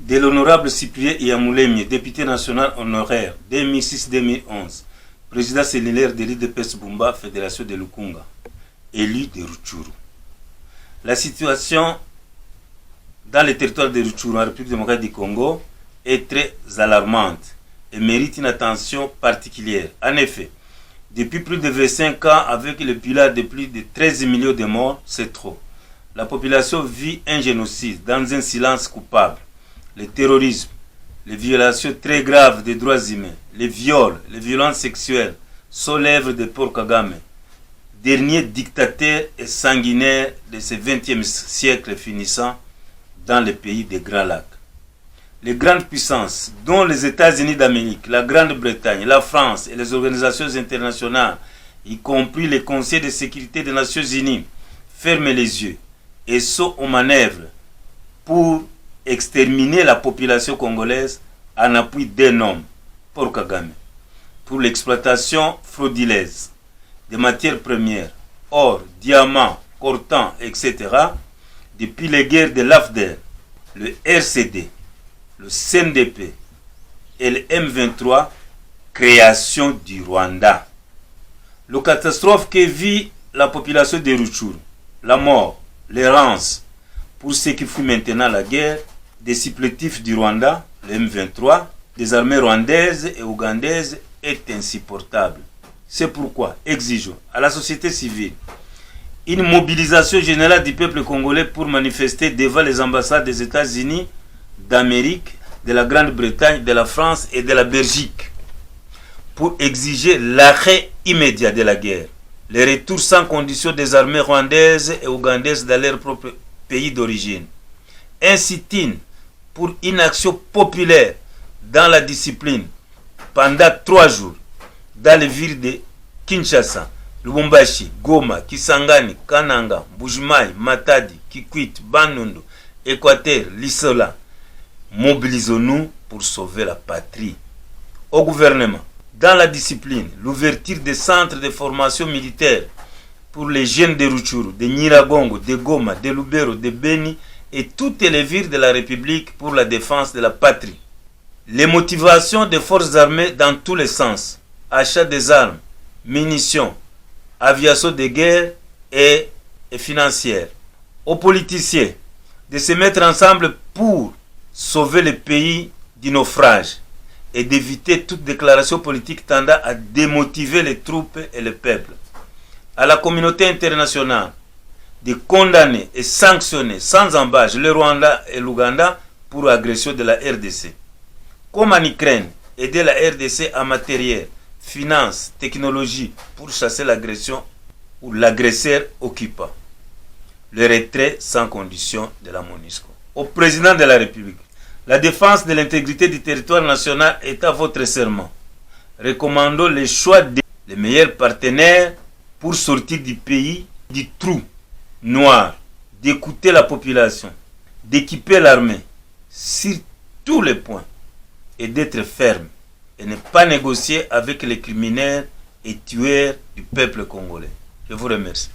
de l'honorable Cyprien Iyamulemye, député national honoraire 2006-2011, président cellulaire de l'IDPS Bumba, Fédération de Lukunga, élu de Rutshuru. La situation dans le territoire de Rutshuru, en République démocratique du Congo, est très alarmante et mérite une attention particulière. En effet, depuis plus de 25 ans, avec le bilan de plus de 13 millions de morts, c'est trop. La population vit un génocide dans un silence coupable. Le terrorisme, les violations très graves des droits humains, les viols, les violences sexuelles sont l'œuvre de Paul Kagame, dernier dictateur et sanguinaire de ce XXe siècle finissant dans les pays des Grands Lacs. Les grandes puissances, dont les États-Unis d'Amérique, la Grande-Bretagne, la France et les organisations internationales, y compris le Conseil de sécurité des Nations Unies, ferment les yeux et sont aux manœuvres pour exterminer la population congolaise en appui d'un homme, Paul Kagame, pour l'exploitation frauduleuse des matières premières, or, diamants, coltan, etc., depuis les guerres de l'AFDER, le RCD, le CNDP et le M23, création du Rwanda. La catastrophe que vit la population de Rutshuru, la mort, l'errance, pour ce qui fut maintenant la guerre, des supplétifs du Rwanda, le M23, des armées rwandaises et ougandaises, est insupportable. C'est pourquoi exigeons à la société civile une mobilisation générale du peuple congolais pour manifester devant les ambassades des États-Unis d'Amérique, de la Grande-Bretagne, de la France et de la Belgique pour exiger l'arrêt immédiat de la guerre, le retour sans condition des armées rwandaises et ougandaises dans leur propre pays d'origine, un sit-in pour une action populaire dans la discipline pendant 3 jours dans les villes de Kinshasa, Lubumbashi, Goma, Kisangani, Kananga, Mbujimai, Matadi, Kikwit, Bandundu, Équateur, Lissola. Mobilisons-nous pour sauver la patrie. Au gouvernement, dans la discipline, l'ouverture des centres de formation militaire pour les jeunes de Rutshuru, de Nyiragongo, de Goma, de Lubero, de Beni et toutes les villes de la République pour la défense de la patrie. Les motivations des forces armées dans tous les sens, achat des armes, munitions, aviation de guerre et financière. Aux politiciens de se mettre ensemble pour sauver le pays du naufrage et d'éviter toute déclaration politique tendant à démotiver les troupes et le peuple. À la communauté internationale de condamner et sanctionner sans embâche le Rwanda et l'Ouganda pour agression de la RDC. Comme en Ukraine, aider la RDC en matériel, finance, technologie pour chasser l'agression ou l'agresseur occupant. Le retrait sans condition de la MONUSCO. Au président de la République, la défense de l'intégrité du territoire national est à votre serment. Recommandons le choix des meilleurs partenaires pour sortir du pays du trou noir, d'écouter la population, d'équiper l'armée sur tous les points et d'être ferme et ne pas négocier avec les criminels et tueurs du peuple congolais. Je vous remercie.